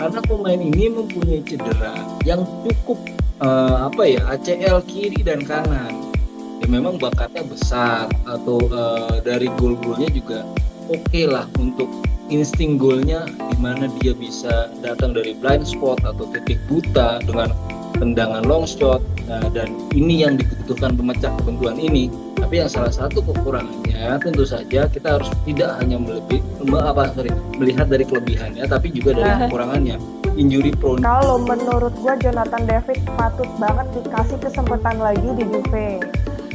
karena pemain ini mempunyai cedera yang cukup ACL kiri dan kanan. Ya memang bakatnya besar atau dari gol-golnya juga oke lah untuk insting golnya di mana dia bisa datang dari blind spot atau titik buta dengan tendangan long shot. Nah, dan ini yang dibutuhkan pemecah kebuntuan ini. Tapi yang salah satu kekurangannya tentu saja kita harus tidak hanya melihat dari kelebihannya tapi juga dari kekurangannya. Injury prone. Kalau menurut gue Jonathan David patut banget dikasih kesempatan lagi di Juve.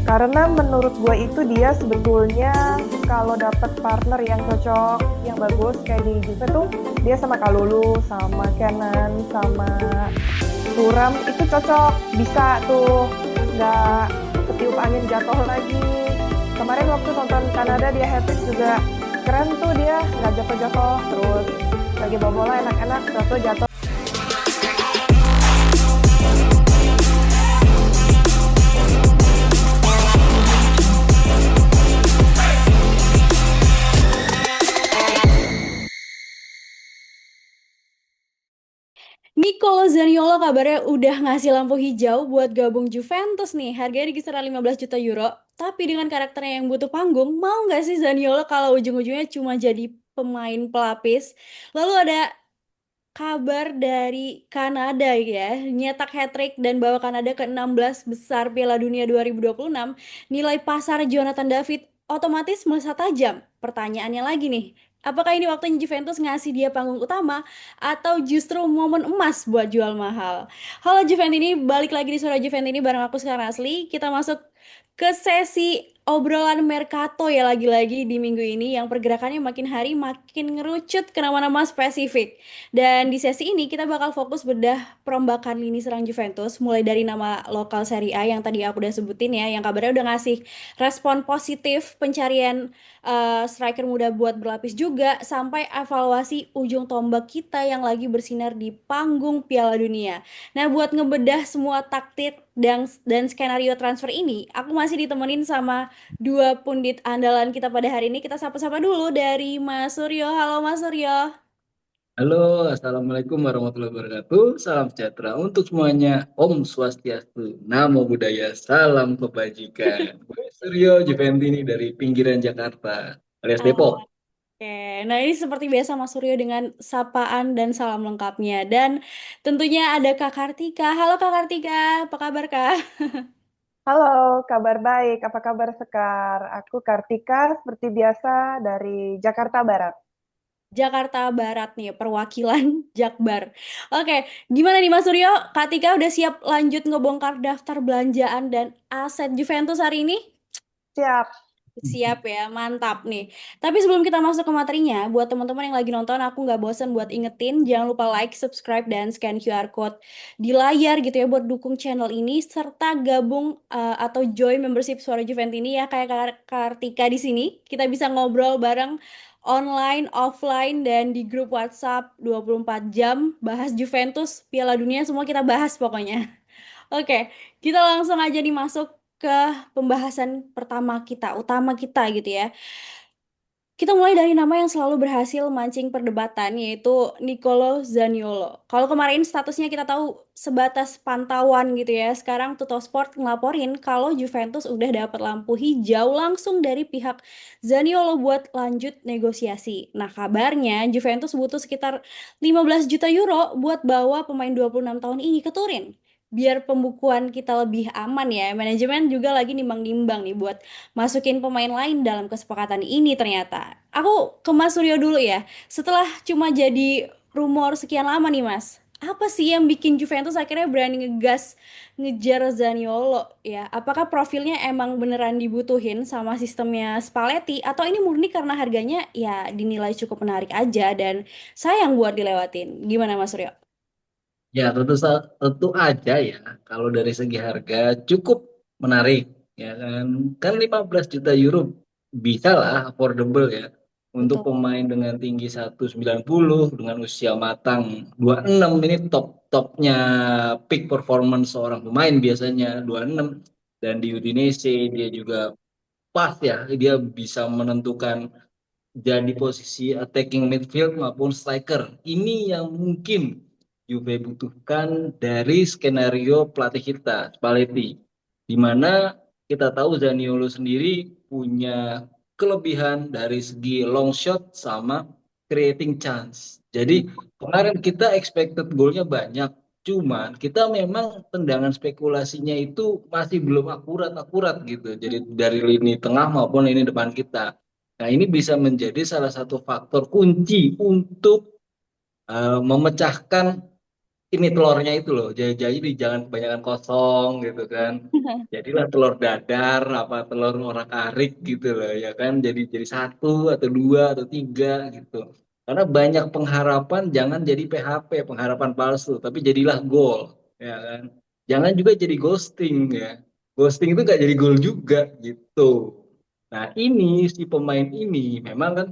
Karena menurut gue itu dia sebetulnya kalau dapat partner yang cocok, yang bagus kayak di Juve tuh dia sama Kalulu, sama Kenan, sama Thuram itu cocok, bisa tuh nggak ketiup angin jatuh lagi. Kemarin waktu nonton Kanada dia hat-trick juga keren tuh, dia nggak jatuh-jatuh, terus lagi bawa bola enak-enak jatuh-jatuh. Nicolo Zaniolo kabarnya udah ngasih lampu hijau buat gabung Juventus nih. Harganya di kisaran 15 juta euro. Tapi dengan karakternya yang butuh panggung, mau nggak sih Zaniolo kalau ujung-ujungnya cuma jadi pemain pelapis? Lalu ada kabar dari Kanada ya, nyetak hat-trick dan bawa Kanada ke 16 besar Piala Dunia 2026. Nilai pasar Jonathan David otomatis melesat tajam. Pertanyaannya lagi nih, apakah ini waktunya Juventus ngasih dia panggung utama atau justru momen emas buat jual mahal? Halo Juventini, balik lagi di Suara Juventini bareng aku sekarang Asli. Kita masuk ke sesi obrolan Mercato ya lagi-lagi di minggu ini yang pergerakannya makin hari makin ngerucut ke nama-nama spesifik. Dan di sesi ini kita bakal fokus bedah perombakan lini serang Juventus mulai dari nama lokal Serie A yang tadi aku udah sebutin ya, yang kabarnya udah ngasih respon positif pencarian striker muda buat berlapis juga sampai evaluasi ujung tombak kita yang lagi bersinar di panggung Piala Dunia. Nah, buat ngebedah semua taktik dan skenario transfer ini, aku masih ditemenin sama dua pundit andalan kita pada hari ini. Kita sapa-sapa dulu dari Mas Suryo. Halo Mas Suryo. Halo, Assalamualaikum warahmatullahi wabarakatuh. Salam sejahtera untuk semuanya. Om Swastiastu, Namo Buddhaya, salam kebajikan. Gue Suryo Juventini dari pinggiran Jakarta, alias Depok. Oke, nah ini seperti biasa Mas Suryo dengan sapaan dan salam lengkapnya. Dan tentunya ada Kak Kartika. Halo Kak Kartika, apa kabar Kak? Halo, kabar baik. Apa kabar Sekar? Aku Kartika, seperti biasa dari Jakarta Barat. Jakarta Barat nih, perwakilan Jakbar. Oke, gimana nih Mas Suryo? Kak Tika udah siap lanjut ngebongkar daftar belanjaan dan aset Juventus hari ini? Siap. Siap ya, mantap nih. Tapi sebelum kita masuk ke materinya, buat teman-teman yang lagi nonton, aku nggak bosan buat ingetin, jangan lupa like, subscribe, dan scan QR code di layar gitu ya buat dukung channel ini, serta gabung atau join membership Suara Juventini ya, kayak Kartika di sini. Kita bisa ngobrol bareng online, offline, dan di grup WhatsApp 24 jam, bahas Juventus, Piala Dunia, semua kita bahas pokoknya. Oke, kita langsung aja nih masuk ke pembahasan pertama kita, utama kita gitu ya. Kita mulai dari nama yang selalu berhasil mancing perdebatan, yaitu Nicolo Zaniolo. Kalau kemarin statusnya kita tahu sebatas pantauan gitu ya, sekarang Tuttosport ngelaporin kalau Juventus udah dapat lampu hijau langsung dari pihak Zaniolo buat lanjut negosiasi. Nah kabarnya Juventus butuh sekitar 15 juta euro buat bawa pemain 26 tahun ini ke Turin. Biar pembukuan kita lebih aman ya, manajemen juga lagi nimbang-nimbang nih buat masukin pemain lain dalam kesepakatan ini ternyata. Aku ke Mas Suryo dulu ya. Setelah cuma jadi rumor sekian lama nih Mas, apa sih yang bikin Juventus akhirnya berani ngegas ngejar Zaniolo ya? Apakah profilnya emang beneran dibutuhin sama sistemnya Spalletti atau ini murni karena harganya ya dinilai cukup menarik aja dan sayang buat dilewatin? Gimana Mas Suryo? Ya, tentu aja ya. Kalau dari segi harga cukup menarik, ya kan? Kan 15 juta euro bisa lah affordable ya. Untuk Betul. pemain dengan tinggi 190 dengan usia matang 26 ini top-topnya peak performance seorang pemain biasanya 26 dan di Udinese dia juga pas ya, dia bisa menentukan jadi posisi attacking midfield maupun striker. Ini yang mungkin Juve butuhkan dari skenario pelatih kita, Spalletti. Di mana kita tahu Zaniolo sendiri punya kelebihan dari segi long shot sama creating chance. Jadi kemarin kita expected goalnya banyak, cuman kita memang tendangan spekulasinya itu masih belum akurat-akurat gitu. Jadi dari lini tengah maupun lini depan kita. Nah, ini bisa menjadi salah satu faktor kunci untuk memecahkan ini telurnya itu loh. Jadi jangan kebanyakan kosong gitu kan. Jadilah telur dadar apa telur orak-arik gitu loh ya kan. Jadi satu atau dua atau tiga gitu. Karena banyak pengharapan jangan jadi PHP, pengharapan palsu, tapi jadilah gol ya kan. Jangan juga jadi ghosting ya. Ghosting itu nggak jadi gol juga gitu. Nah, ini si pemain ini memang kan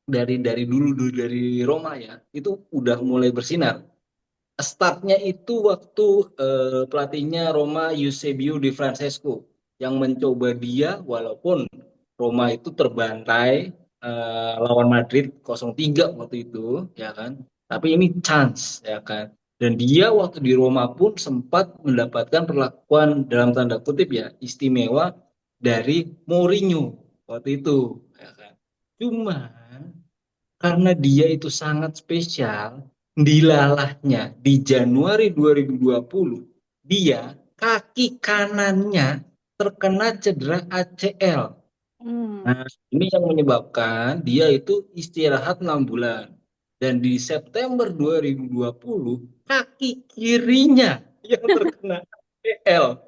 dari dulu dari Roma ya, itu udah mulai bersinar. Startnya itu waktu pelatihnya Roma Eusebio Di Francesco yang mencoba dia walaupun Roma itu terbantai lawan Madrid 0-3 waktu itu ya kan. Tapi ini chance ya kan. Dan dia waktu di Roma pun sempat mendapatkan perlakuan dalam tanda kutip ya istimewa dari Mourinho waktu itu ya kan. Cuman karena dia itu sangat spesial, dilalahnya di Januari 2020, dia kaki kanannya terkena cedera ACL. Hmm. Nah, ini yang menyebabkan dia itu istirahat 6 bulan. Dan di September 2020, kaki kirinya yang terkena ACL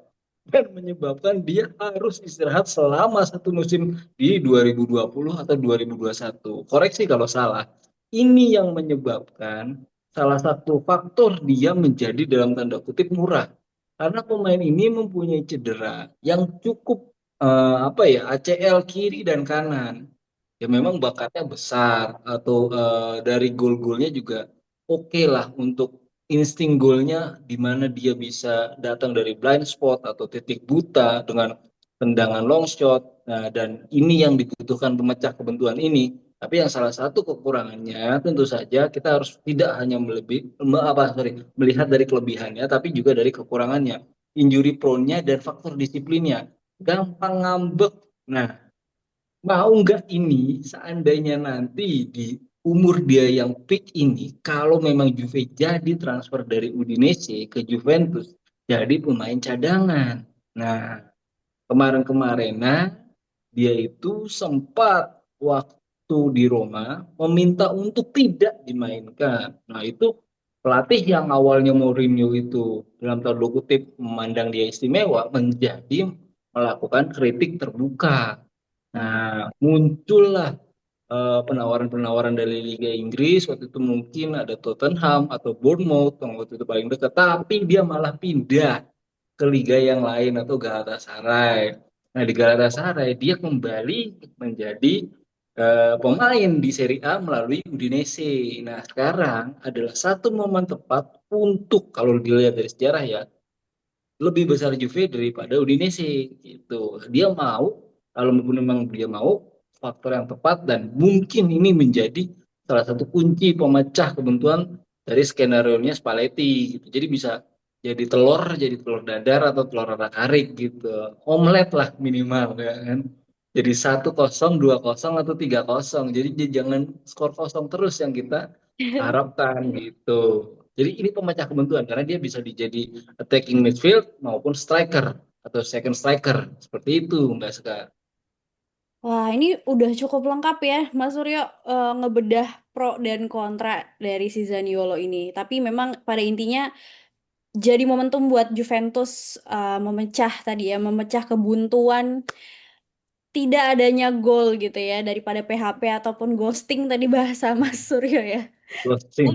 dan menyebabkan dia harus istirahat selama satu musim di 2020 atau 2021. Koreksi kalau salah. Ini yang menyebabkan salah satu faktor dia menjadi dalam tanda kutip murah. Karena pemain ini mempunyai cedera yang cukup apa ya ACL kiri dan kanan. Ya memang bakatnya besar atau dari gol-golnya juga oke lah untuk insting golnya di mana dia bisa datang dari blind spot atau titik buta dengan tendangan long shot. Nah, dan ini yang dibutuhkan pemecah kebentuan ini. Tapi yang salah satu kekurangannya tentu saja kita harus tidak hanya melihat dari kelebihannya, tapi juga dari kekurangannya, injury prone-nya dan faktor disiplinnya. Gampang ngambek. Nah, mau nggak ini seandainya nanti di umur dia yang peak ini, kalau memang Juve jadi transfer dari Udinese ke Juventus, jadi pemain cadangan. Nah, kemarin-kemarin, nah dia itu sempat waktu di Roma meminta untuk tidak dimainkan. Nah, itu pelatih yang awalnya Mourinho itu dalam tanda kutip memandang dia istimewa menjadi melakukan kritik terbuka. Nah, muncullah penawaran-penawaran dari Liga Inggris waktu itu mungkin ada Tottenham atau Bournemouth yang waktu itu paling dekat, tapi dia malah pindah ke liga yang lain atau Galatasaray. Nah, di Galatasaray dia kembali menjadi pemain di Serie A melalui Udinese. Nah, sekarang adalah satu momen tepat untuk kalau dilihat dari sejarah ya lebih besar Juve daripada Udinese gitu. Dia mau kalau memang dia mau faktor yang tepat dan mungkin ini menjadi salah satu kunci pemecah kebentuan dari skenario-nya Spalletti gitu. Jadi telur dadar atau telur arak-arik gitu. Omelet lah minimal ya kan. Jadi 1-0, 2-0 atau 3-0. Jadi jangan skor kosong terus yang kita harapkan gitu. Jadi ini pemecah kebentuan karena dia bisa dijadi attacking midfield maupun striker atau second striker seperti itu Mbak Ska. Wah, ini udah cukup lengkap ya, Mas Suryo, ngebedah pro dan kontra dari si Zaniolo ini. Tapi memang pada intinya jadi momentum buat Juventus memecah tadi ya, memecah kebuntuan tidak adanya gol gitu ya daripada PHP ataupun ghosting tadi bahasa Mas Suryo ya. Oke. Closing.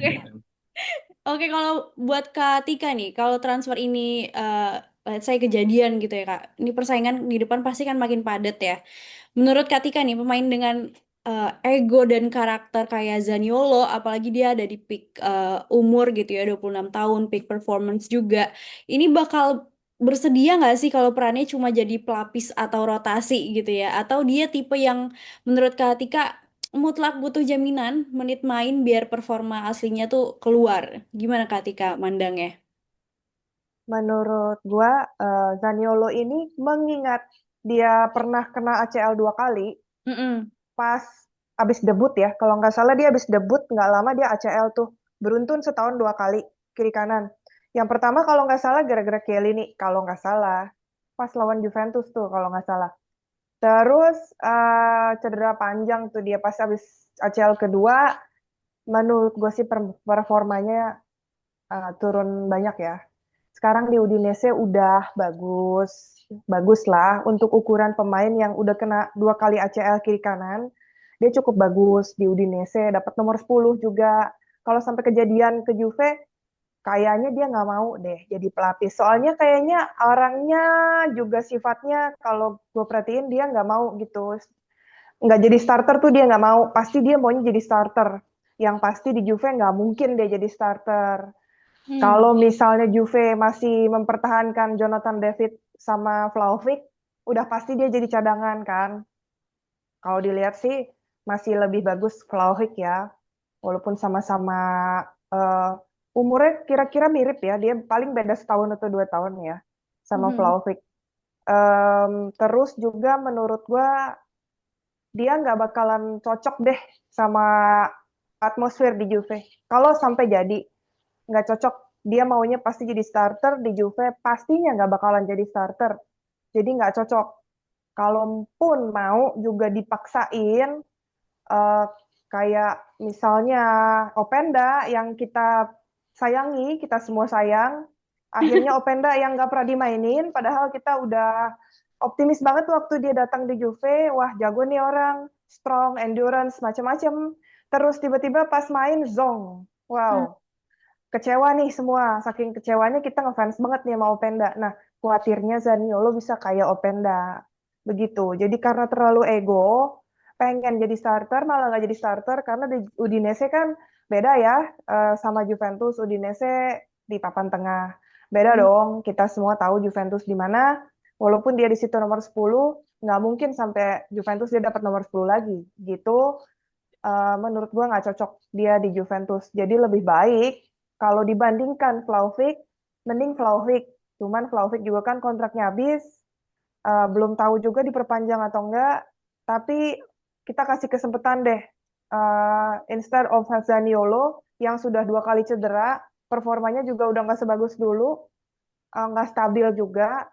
Oke, kalau buat Kak Tika nih, kalau transfer ini let's say kejadian gitu ya Kak. Ini persaingan di depan pasti kan makin padat ya. Menurut Kak Tika nih, pemain dengan ego dan karakter kayak Zaniolo, apalagi dia ada di peak umur gitu ya, 26 tahun, peak performance juga. Ini bakal bersedia nggak sih kalau perannya cuma jadi pelapis atau rotasi gitu ya? Atau dia tipe yang menurut Kak Tika mutlak butuh jaminan menit main biar performa aslinya tuh keluar. Gimana Kak Tika mandangnya? Menurut gua, Zaniolo ini mengingat dia pernah kena ACL 2 kali Mm-mm. pas abis debut ya. Kalau nggak salah dia abis debut nggak lama dia ACL tuh. Beruntun setahun 2 kali kiri kanan. Yang pertama kalau nggak salah gara-gara Chiellini, kalau nggak salah. Pas lawan Juventus tuh kalau nggak salah. Terus cedera panjang tuh dia pas abis ACL kedua. Menurut gue sih performanya turun banyak ya. Sekarang di Udinese udah bagus, bagus lah untuk ukuran pemain yang udah kena 2 kali ACL kiri kanan. Dia cukup bagus di Udinese, dapat nomor 10 juga. Kalau sampai kejadian ke Juve, kayaknya dia nggak mau deh jadi pelapis. Soalnya kayaknya orangnya juga sifatnya kalau gue perhatiin dia nggak mau gitu. Nggak jadi starter tuh dia nggak mau. Pasti dia maunya jadi starter. Yang pasti di Juve nggak mungkin dia jadi starter. Hmm. Kalau misalnya Juve masih mempertahankan Jonathan David sama Vlahovic, udah pasti dia jadi cadangan kan. Kalau dilihat sih masih lebih bagus Vlahovic ya, walaupun sama-sama eh, umurnya kira-kira mirip ya, dia paling beda setahun atau 2 tahun ya sama Mhm. Vlahovic. Terus juga menurut gua dia nggak bakalan cocok deh sama atmosfer di Juve. Kalau sampai jadi nggak cocok. Dia maunya pasti jadi starter di Juve, pastinya nggak bakalan jadi starter. Jadi nggak cocok. Kalaupun mau juga dipaksain, eh, kayak misalnya Openda yang kita sayangi, kita semua sayang. Akhirnya Openda yang nggak pernah dimainin, padahal kita udah optimis banget waktu dia datang di Juve. Wah, jago nih orang, strong, endurance, macam-macam. Terus tiba-tiba pas main, zong. Hmm. Wow, kecewa nih semua. Saking kecewanya kita ngefans banget nih sama Openda. Nah, khawatirnya Zaniolo bisa kayak Openda. Begitu. Jadi karena terlalu ego, pengen jadi starter, malah nggak jadi starter. Karena di Udinese kan beda ya sama Juventus. Udinese di papan tengah. Beda Hmm. dong. Kita semua tahu Juventus di mana. Walaupun dia di situ nomor 10, nggak mungkin sampai Juventus dia dapat nomor 10 lagi. Gitu, menurut gua nggak cocok dia di Juventus. Jadi lebih baik kalau dibandingkan Vlahovic, mending Vlahovic. Cuman Vlahovic juga kan kontraknya habis, belum tahu juga diperpanjang atau enggak. Tapi kita kasih kesempatan deh. Instead of Zaniolo yang sudah 2 kali cedera, performanya juga udah nggak sebagus dulu, nggak stabil juga.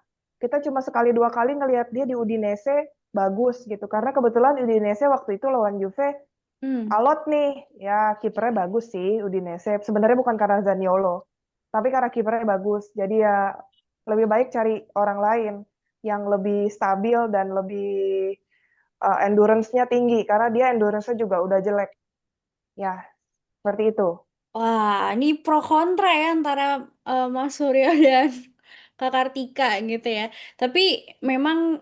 Kita cuma sekali 2 kali ngelihat dia di Udinese bagus gitu. Karena kebetulan Udinese waktu itu lawan Juve Hmm. alot nih, ya kipernya bagus sih Udinese. Sebenarnya bukan karena Zaniolo, tapi karena kipernya bagus. Jadi ya lebih baik cari orang lain yang lebih stabil dan lebih endurance-nya tinggi karena dia endurance-nya juga udah jelek. Ya, seperti itu. Wah, ini pro kontra ya antara Mas Suryo dan Kak Kartika gitu ya. Tapi memang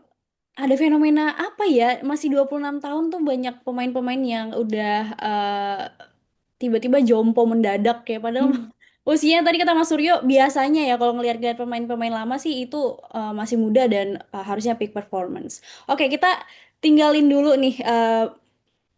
ada fenomena apa ya? Masih 26 tahun tuh banyak pemain-pemain yang udah tiba-tiba jompo mendadak ya. Padahal usianya tadi kata Mas Suryo biasanya ya kalau ngelihat-lihat pemain-pemain lama sih itu masih muda dan harusnya peak performance. Oke, kita tinggalin dulu nih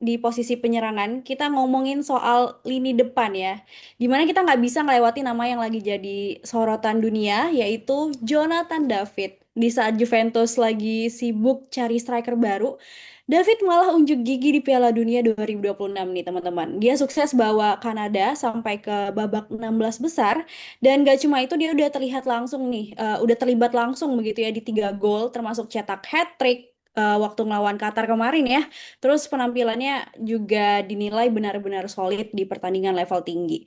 di posisi penyerangan, kita ngomongin soal lini depan ya. Dimana kita nggak bisa ngelewati nama yang lagi jadi sorotan dunia, yaitu Jonathan David. Di saat Juventus lagi sibuk cari striker baru, David malah unjuk gigi di Piala Dunia 2026 nih teman-teman. Dia sukses bawa Kanada sampai ke babak 16 besar, dan gak cuma itu dia udah terlihat langsung nih, udah terlibat langsung begitu ya di 3 gol, termasuk cetak hat-trick waktu ngelawan Qatar kemarin ya. Terus penampilannya juga dinilai benar-benar solid di pertandingan level tinggi.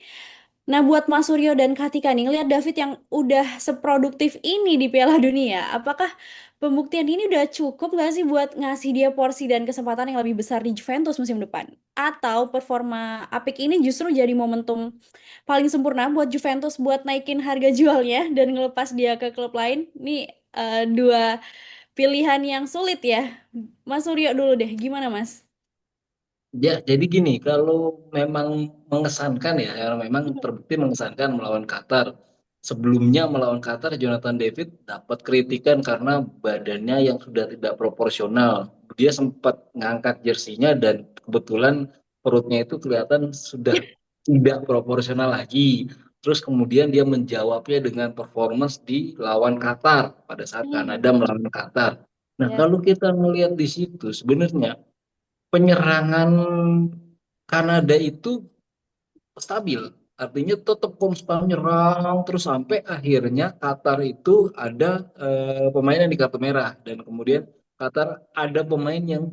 Nah, buat Mas Suryo dan Katika nih, ngelihat David yang udah seproduktif ini di Piala Dunia, apakah pembuktian ini udah cukup nggak sih buat ngasih dia porsi dan kesempatan yang lebih besar di Juventus musim depan? Atau performa apik ini justru jadi momentum paling sempurna buat Juventus buat naikin harga jualnya dan ngelepas dia ke klub lain? Ini dua pilihan yang sulit ya. Mas Suryo dulu deh, gimana Mas? Ya, jadi gini, kalau memang mengesankan ya, ya memang terbukti mengesankan melawan Qatar. Sebelumnya melawan Qatar, Jonathan David dapat kritikan karena badannya yang sudah tidak proporsional. Dia sempat ngangkat jersinya dan kebetulan perutnya itu kelihatan sudah tidak proporsional lagi. Terus kemudian dia menjawabnya dengan performance di lawan Qatar pada saat Kanada Hmm. melawan Qatar. Nah, Yes. kalau kita melihat di situ sebenarnya penyerangan Kanada itu stabil. Artinya tetap konstan nyerang terus sampai akhirnya Qatar itu ada pemain yang di kartu merah dan kemudian Qatar ada pemain yang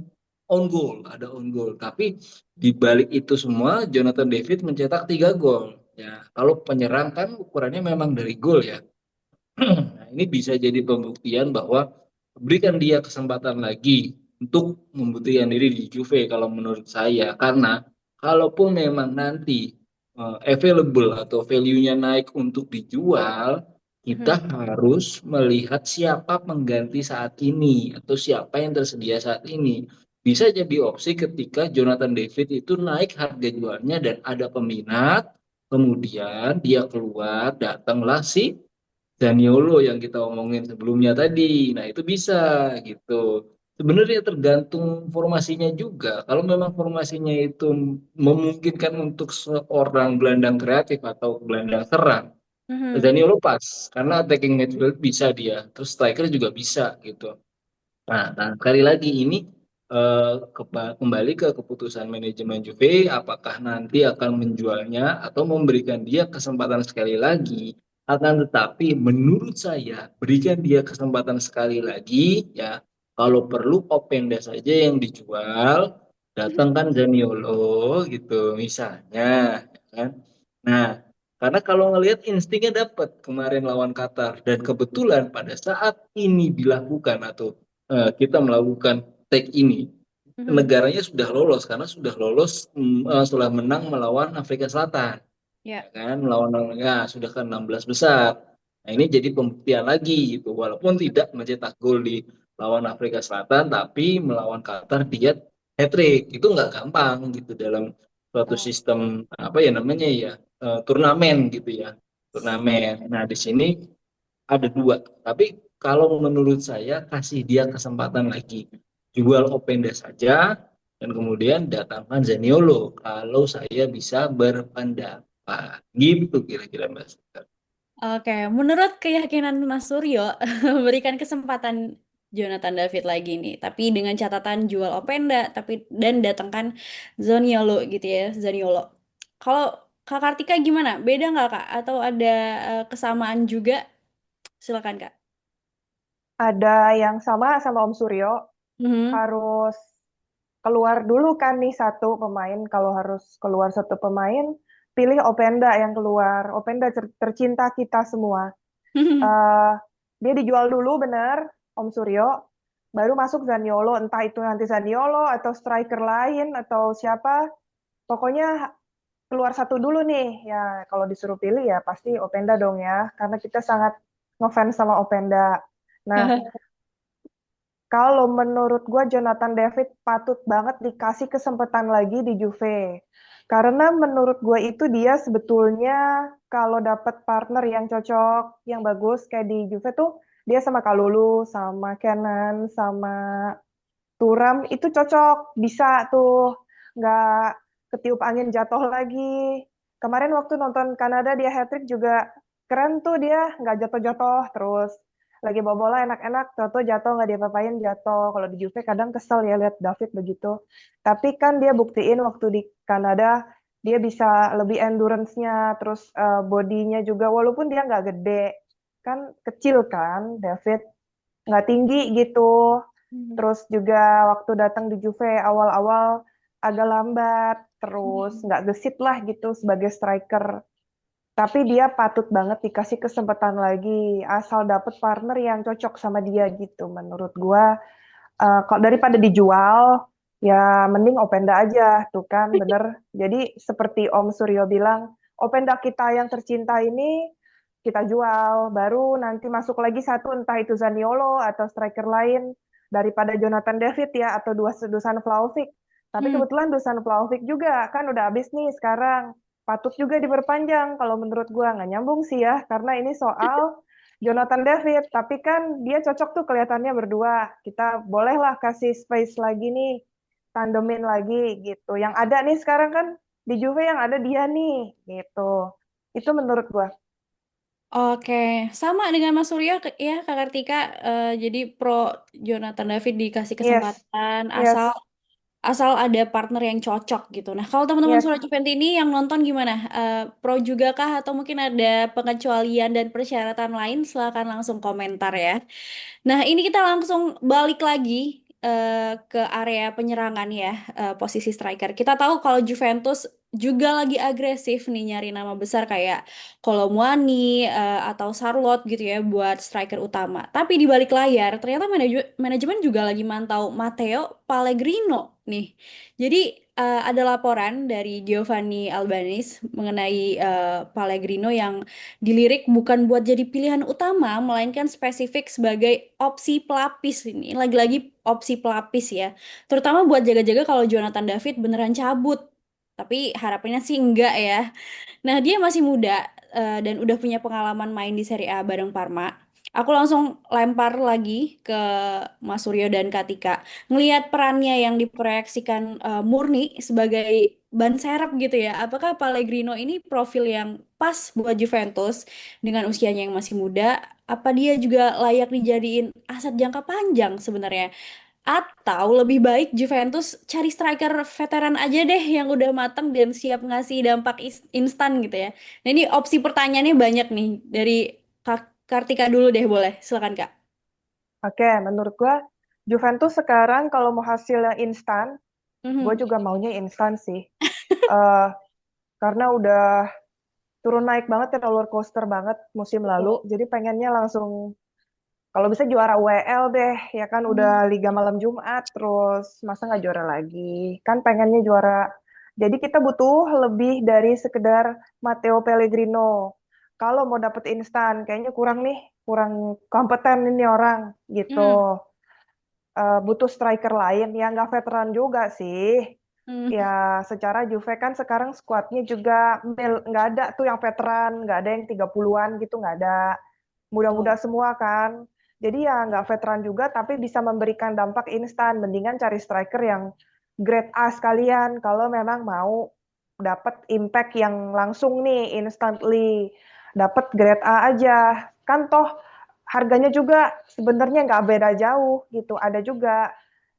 on goal, ada on goal. Tapi di balik itu semua Jonathan David mencetak 3 gol. Ya, kalau penyerang kan ukurannya memang dari gol ya. Nah, ini bisa jadi pembuktian bahwa berikan dia kesempatan lagi untuk membuktikan diri di Juve kalau menurut saya. Karena kalaupun memang nanti available atau value-nya naik untuk dijual, kita Mhm. harus melihat siapa pengganti saat ini atau siapa yang tersedia saat ini. Bisa jadi opsi ketika Jonathan David itu naik harga jualnya dan ada peminat, kemudian dia keluar, datanglah si Zaniolo yang kita omongin sebelumnya tadi. Nah, itu bisa gitu. Sebenarnya tergantung formasinya juga. Kalau memang formasinya itu memungkinkan untuk seorang gelandang kreatif atau gelandang serang, Mhm. Zaniolo pas karena attacking midfield bisa dia, terus striker juga bisa gitu. Nah, sekali lagi ini kembali ke keputusan manajemen Juve, apakah nanti akan menjualnya atau memberikan dia kesempatan sekali lagi. Akan tetapi menurut saya berikan dia kesempatan sekali lagi ya. Kalau perlu Openda saja yang dijual, datangkan Zaniolo gitu misalnya, ya kan. Nah, karena kalau ngelihat instingnya dapat kemarin lawan Qatar dan kebetulan pada saat ini dilakukan atau kita melakukan take ini, Mhm. negaranya sudah lolos karena sudah lolos setelah menang melawan Afrika Selatan, ya Ya. kan, melawan ya, sudah ke 16 besar. Nah, ini jadi pembuktian lagi gitu, walaupun tidak mencetak gol di lawan Afrika Selatan, tapi melawan Qatar dia hat trick itu nggak gampang gitu dalam suatu Oh. sistem apa ya namanya ya turnamen gitu ya turnamen. Nah di sini ada dua. Tapi kalau menurut saya kasih dia kesempatan lagi. Jual Openda saja dan kemudian datangkan Zaniolo kalau saya bisa berpendapat. Gitu kira-kira Mas. Oke, menurut keyakinan Mas Suryo, berikan kesempatan Jonathan David lagi nih, tapi dengan catatan jual Openda, tapi dan datangkan Zaniolo gitu ya, Zaniolo. Kalau Kak Kartika gimana? Beda nggak Kak? Atau ada kesamaan juga? Silakan Kak. Ada yang sama sama Om Suryo, Mhm. harus keluar dulu kan nih satu pemain. Kalau harus keluar satu pemain, pilih Openda yang keluar. Openda tercinta kita semua. Eh, dia dijual dulu bener, Om Suryo. Baru masuk Zaniolo, entah itu nanti Zaniolo atau striker lain atau siapa. Pokoknya keluar satu dulu nih. Ya kalau disuruh pilih ya pasti Openda dong ya, karena kita sangat ngefans sama Openda. Nah, kalau menurut gue Jonathan David patut banget dikasih kesempatan lagi di Juve. Karena menurut gue itu dia sebetulnya kalau dapat partner yang cocok, yang bagus kayak di Juve tuh dia sama Kalulu, sama Kenan, sama Turam itu cocok, bisa tuh nggak ketiup angin jatuh lagi. Kemarin waktu nonton Kanada dia hat-trick juga keren tuh dia nggak jatuh-jatuh terus lagi bawa bola enak-enak, toto jatuh nggak diapa-apain jatuh. Kalau di Juve kadang kesel ya lihat David begitu. Tapi kan dia buktiin waktu di Kanada dia bisa lebih endurance-nya, terus bodinya juga walaupun dia nggak gede, kan kecil kan David, nggak tinggi gitu. Mhm. Terus juga waktu datang di Juve awal-awal agak lambat, terus Mhm. nggak gesit lah gitu sebagai striker. Tapi dia patut banget dikasih kesempatan lagi, asal dapet partner yang cocok sama dia gitu. Menurut gua, kalau daripada dijual, ya mending Openda aja, tuh kan bener. Jadi seperti Om Suryo bilang, Openda kita yang tercinta ini kita jual, baru nanti masuk lagi satu entah itu Zaniolo atau striker lain daripada Jonathan David ya atau Dusan Vlahovic. Tapi Mhm. kebetulan Dusan Vlahovic juga kan udah habis nih sekarang. Patut juga diperpanjang kalau menurut gua nggak nyambung sih ya karena ini soal Jonathan David, tapi kan dia cocok tuh kelihatannya berdua. Kita bolehlah kasih space lagi nih tandemin lagi gitu. Yang ada nih sekarang kan di Juve yang ada dia nih gitu. Itu menurut gua. Oke, sama dengan Mas Surya ya Kak Kartika. Jadi pro Jonathan David dikasih Yes. kesempatan asal Yes. asal ada partner yang cocok gitu. Nah, kalau teman-teman Yes. Surat Juventi ini yang nonton gimana? Pro juga kah atau mungkin ada pengecualian dan persyaratan lain? Silahkan langsung komentar ya. Nah, ini kita langsung balik lagi ke area penyerangan ya, posisi striker. Kita tahu kalau Juventus juga lagi agresif nih nyari nama besar kayak Colomwani atau Sarlot gitu ya buat striker utama. Tapi di balik layar ternyata manajemen juga lagi mantau Matteo Pellegrino nih. Jadi ada laporan dari Giovanni Albanese mengenai Pellegrino yang dilirik bukan buat jadi pilihan utama, melainkan spesifik sebagai opsi pelapis ini. Lagi-lagi opsi pelapis ya. Terutama buat jaga-jaga kalau Jonathan David beneran cabut. Tapi harapannya sih enggak ya. Nah, dia masih muda dan udah punya pengalaman main di Serie A bareng Parma. Aku langsung lempar lagi ke Mas Suryo dan Katika. Ngelihat perannya yang diproyeksikan murni sebagai ban serep gitu ya. Apakah Pellegrino ini profil yang pas buat Juventus dengan usianya yang masih muda? Apa dia juga layak dijadiin aset jangka panjang sebenarnya? Atau lebih baik Juventus cari striker veteran aja deh yang udah matang dan siap ngasih dampak instan gitu ya. Nah ini opsi pertanyaannya banyak nih. Dari Kak Kartika dulu deh boleh. Silakan Kak. Oke, menurut gua Juventus sekarang kalau mau hasil yang instan, gua Mhm. juga maunya instan sih. Eh karena udah turun naik banget ya, roller coaster banget musim lalu. Betul. Jadi pengennya langsung kalau bisa juara WL deh, ya kan udah Mhm. Liga Malam Jumat, terus masa nggak juara lagi? Kan pengennya juara. Jadi kita butuh lebih dari sekedar Matteo Pellegrino. Kalau mau dapet instan, kayaknya kurang nih, kurang kompeten ini orang gitu. Mhm. Butuh striker lain yang nggak veteran juga sih. Ya, Mhm. secara Juve kan sekarang skuadnya juga nggak ada tuh yang veteran, nggak ada yang 30-an gitu, nggak ada. Muda-muda Betul. semua kan. Jadi ya nggak veteran juga, tapi bisa memberikan dampak instan. Mendingan cari striker yang grade A sekalian, kalau memang mau dapat impact yang langsung nih, instantly. Dapat grade A aja. Kan toh harganya juga sebenarnya nggak beda jauh gitu. Ada juga.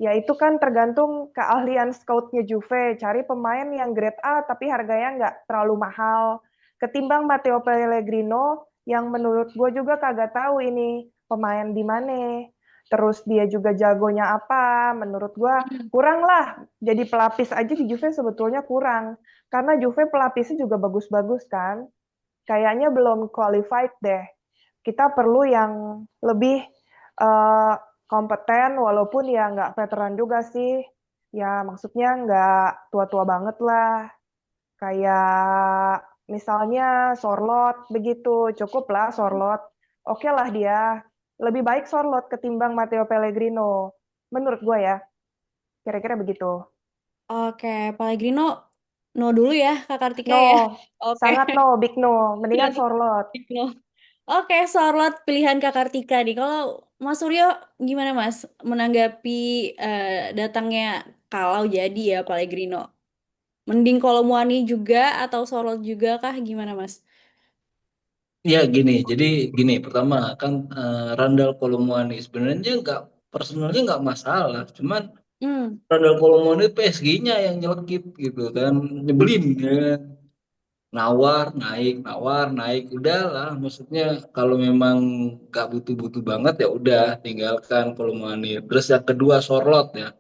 Ya itu kan tergantung keahlian scoutnya Juve. Cari pemain yang grade A tapi harganya nggak terlalu mahal. Ketimbang Matteo Pellegrino yang menurut gue juga kagak tahu ini pemain di mana. Terus dia juga jagonya apa, menurut gue Mhm. kurang lah. Jadi pelapis aja di Juve sebetulnya kurang. Karena Juve pelapisnya juga bagus-bagus kan. Kayaknya belum qualified deh. Kita perlu yang lebih uh, kompeten, walaupun ya nggak veteran juga sih. Ya maksudnya nggak tua-tua banget lah. Kayak misalnya Sorlot begitu, cukup lah Sorlot. Oke lah dia. Lebih baik Sorlot ketimbang Matteo Pellegrino. Menurut gue ya, kira-kira begitu. Oke, Pellegrino no dulu ya Kak Kartika No, ya. Oke. sangat no, big no. Mendingan Sorlot. Oke, Sorlot pilihan Kak Kartika nih. Kalau Mas Suryo gimana Mas menanggapi datangnya kalau jadi ya Pellegrino? Mending Kolomwani juga atau Sorlot juga kah? Gimana Mas? Ya gini, jadi gini, pertama kan Randal Colomwani sebenarnya nggak personalnya nggak masalah, cuman Hmm. Randal Colomwani PSG-nya yang nyelekit gitu kan, nyebelin ya. Nawar naik, udahlah. Maksudnya kalau memang nggak butuh-butuh banget ya udah tinggalkan Colomwani. Terus yang kedua Sorlot ya.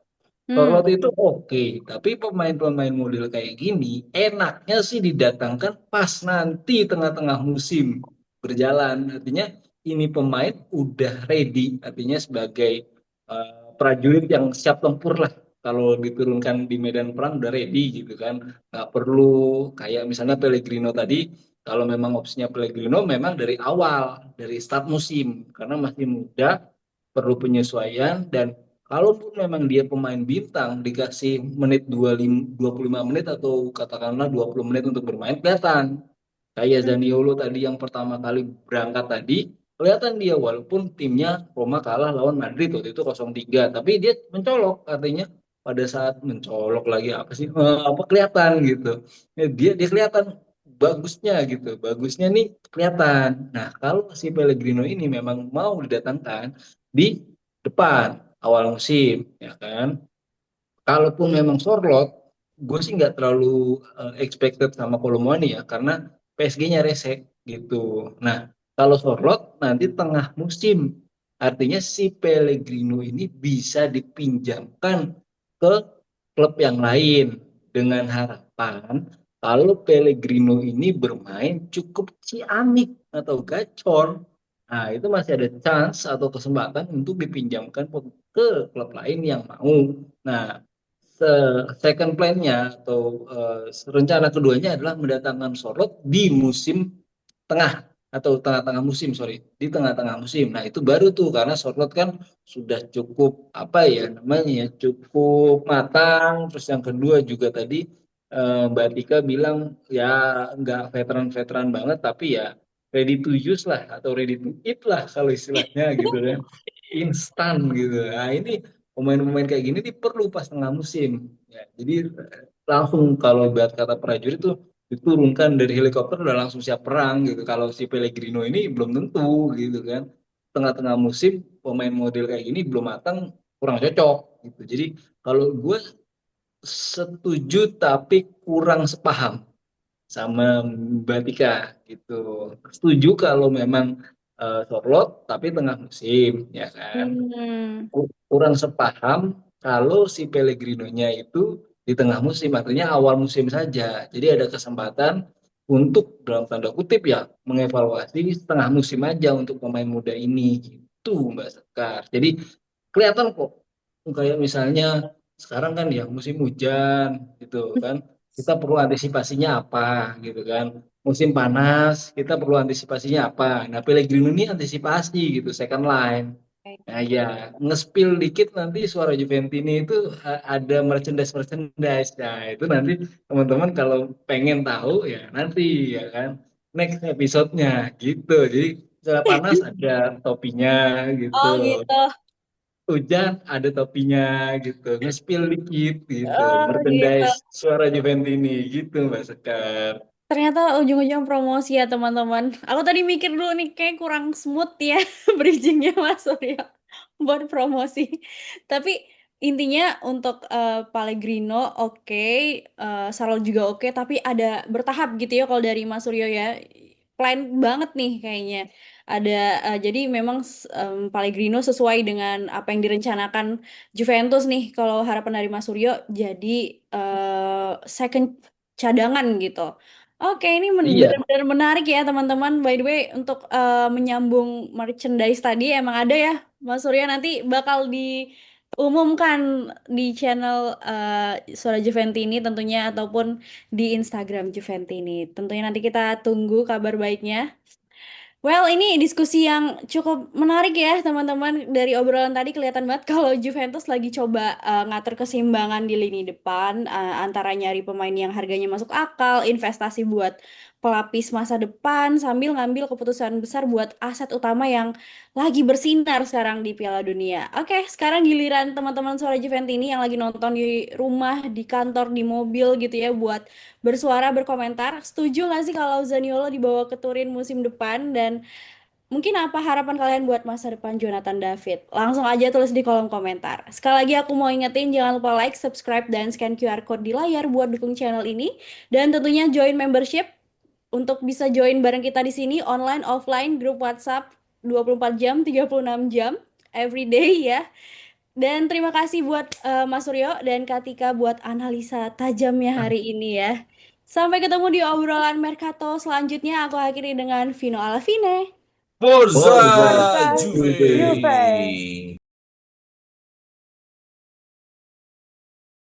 Hmm. Sorloth itu oke, tapi pemain-pemain model kayak gini enaknya sih didatangkan pas nanti tengah-tengah musim berjalan. Artinya ini pemain udah ready, artinya sebagai prajurit yang siap tempur lah. Kalau diturunkan di medan perang udah ready gitu kan. Nggak perlu kayak misalnya Pellegrino tadi, kalau memang opsinya Pellegrino memang dari awal, dari start musim. Karena masih muda, perlu penyesuaian dan kalaupun memang dia pemain bintang dikasih menit 25 menit atau katakanlah 20 menit untuk bermain kelihatan. Kayak Hmm. Zaniolo tadi yang pertama kali berangkat tadi, kelihatan dia walaupun timnya Roma kalah lawan Madrid waktu itu 0-3, tapi dia mencolok artinya pada saat mencolok lagi apa sih apa kelihatan gitu. Ya, dia kelihatan bagusnya gitu, bagusnya nih kelihatan. Nah kalau si Pellegrino ini memang mau didatangkan di depan awal musim, ya kan? Kalaupun memang Sorloth, gue sih nggak terlalu expected sama Colomwani ya, karena PSG-nya rese gitu. Nah, kalau Sorloth nanti tengah musim, artinya si Pellegrino ini bisa dipinjamkan ke klub yang lain dengan harapan kalau Pellegrino ini bermain cukup ciamik atau gacor, nah itu masih ada chance atau kesempatan untuk dipinjamkan ke klub lain yang mau. Nah, second plan-nya atau rencana keduanya adalah mendatangkan Sorloth di musim tengah atau tengah-tengah musim, sorry, di tengah-tengah musim. Nah itu baru tuh karena Sorloth kan sudah cukup apa ya namanya ya, cukup matang. Terus yang kedua juga tadi Mbak Tika bilang ya nggak veteran-veteran banget tapi ya ready to use lah atau ready to eat lah kalau istilahnya gitu kan, instan gitu. Nah ini pemain-pemain kayak gini nih perlu pas tengah musim. Ya, jadi langsung kalau buat kata prajurit tuh diturunkan dari helikopter udah langsung siap perang gitu. Kalau si Pellegrino ini belum tentu gitu kan. Tengah-tengah musim pemain model kayak gini belum matang, kurang cocok gitu. Jadi kalau gue setuju tapi kurang sepaham sama Mbak Tika gitu. Setuju kalau memang Sorloth tapi tengah musim ya kan. Hmm. Kurang sepaham kalau si Pellegrino-nya itu di tengah musim, artinya awal musim saja. Jadi ada kesempatan untuk dalam tanda kutip ya mengevaluasi setengah musim aja untuk pemain muda ini gitu Mbak Sekar. Jadi kelihatan kok kayak misalnya sekarang kan ya musim hujan gitu kan. Kita perlu antisipasinya apa gitu kan. Musim panas kita perlu antisipasinya apa. Nah, Pellegrino ini antisipasi gitu second line. Nah ya, nge-spill dikit nanti suara Juventini itu ada merchandise-merchandise. Nah itu nanti teman-teman kalau pengen tahu ya nanti ya kan next episode-nya gitu. Jadi secara panas ada topinya gitu. Oh gitu. Hujan ada topinya gitu. Nge-spill dikit gitu. Oh gitu. Merchandise suara Juventini gitu Mbak Sekar. Ternyata ujung-ujung promosi ya teman-teman. Aku tadi mikir dulu nih kayak kurang smooth ya bridgingnya Mas Suryo buat promosi. Tapi intinya untuk Pellegrino oke, Charlotte juga oke, tapi ada bertahap gitu ya kalau dari Mas Suryo ya. Plan banget nih kayaknya. Ada jadi memang Pellegrino sesuai dengan apa yang direncanakan Juventus nih kalau harapan dari Mas Suryo jadi second cadangan gitu. Oke, ini Iya, benar-benar menarik ya teman-teman. By the way, untuk menyambung merchandise tadi emang ada ya, Mas Surya nanti bakal diumumkan di channel Suara Juventini tentunya ataupun di Instagram Juventini. Tentunya nanti kita tunggu kabar baiknya. Well, ini diskusi yang cukup menarik ya, teman-teman. Dari obrolan tadi kelihatan banget kalau Juventus lagi coba ngatur keseimbangan di lini depan antara nyari pemain yang harganya masuk akal, investasi buat pelapis masa depan, sambil ngambil keputusan besar buat aset utama yang lagi bersinar sekarang di Piala Dunia. Oke, sekarang giliran teman-teman suara Juventini yang lagi nonton di rumah, di kantor, di mobil gitu ya, buat bersuara, berkomentar. Setuju nggak sih kalau Zaniolo dibawa ke Turin musim depan? Dan mungkin apa harapan kalian buat masa depan Jonathan David? Langsung aja tulis di kolom komentar. Sekali lagi aku mau ingetin jangan lupa like, subscribe, dan scan QR code di layar buat dukung channel ini. Dan tentunya join membership untuk bisa join bareng kita di sini online, offline, grup WhatsApp 24 jam, 36 jam, everyday ya. Dan terima kasih buat Mas Suryo dan Katika buat analisa tajamnya hari ini ya. Sampai ketemu di obrolan Mercato selanjutnya. Aku akhiri dengan Vino Alvine. Forza Forza Forza Juve! Juve. Juve.